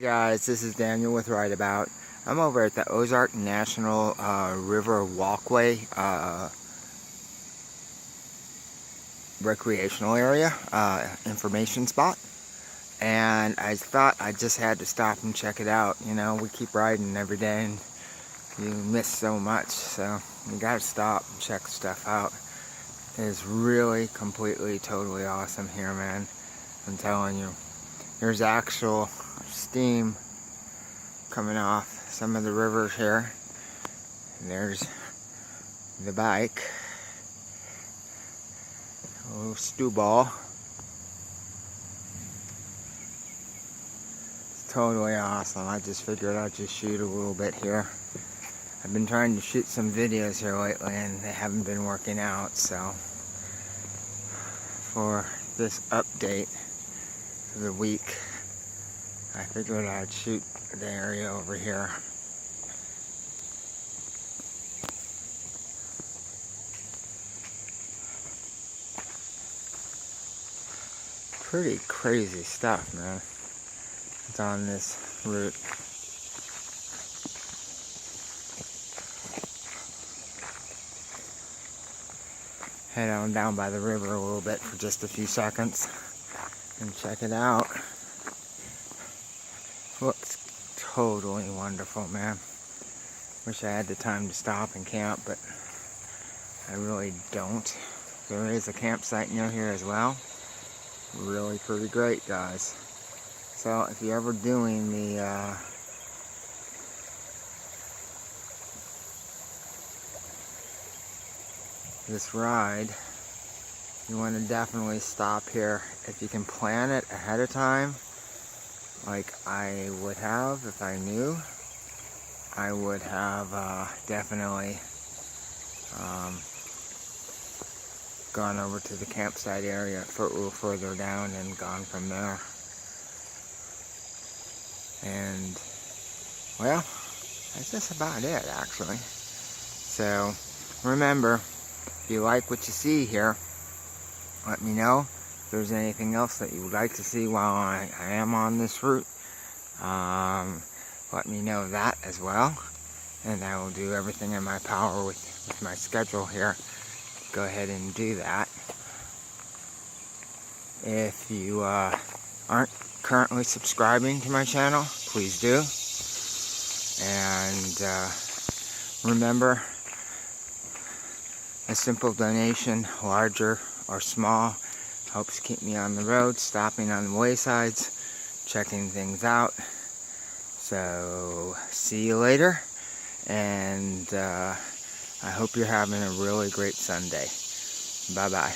Guys, this is Daniel with Right About. I'm over at the Orsark National River Walkway recreational area information spot, and I thought I just had to stop and check it out. You know, we keep riding every day and you miss so much, so you gotta stop and check stuff out. It's really completely totally awesome here, man. I'm telling you, there's actual steam coming off some of the rivers here. And there's the bike, a little stew ball. It's totally awesome. I just figured I'd just shoot a little bit here. I've been trying to shoot some videos here lately and they haven't been working out, so for this update for the week, I figured I'd shoot the area over here. Pretty crazy stuff, man. It's on this route. Head on down by the river a little bit for just a few seconds and check it out. Looks totally wonderful, man. Wish I had the time to stop and camp, but I really don't. There is a campsite near here as well. Really pretty great, guys. So if you're ever doing the this ride, you want to definitely stop here. If you can plan it ahead of time, like I would have if I knew, I would have definitely gone over to the campsite area a little further down and gone from there. And well, that's just about it, actually. So remember, if you like what you see here, let me know. If there's anything else that you would like to see while I am on this route, let me know that as well, and I will do everything in my power with my schedule here. Go ahead and do that. If you aren't currently subscribing to my channel, please do. And remember, a simple donation, larger or small, helps keep me on the road, stopping on the waysides, checking things out. So see you later, and I hope you're having a really great Sunday. Bye bye.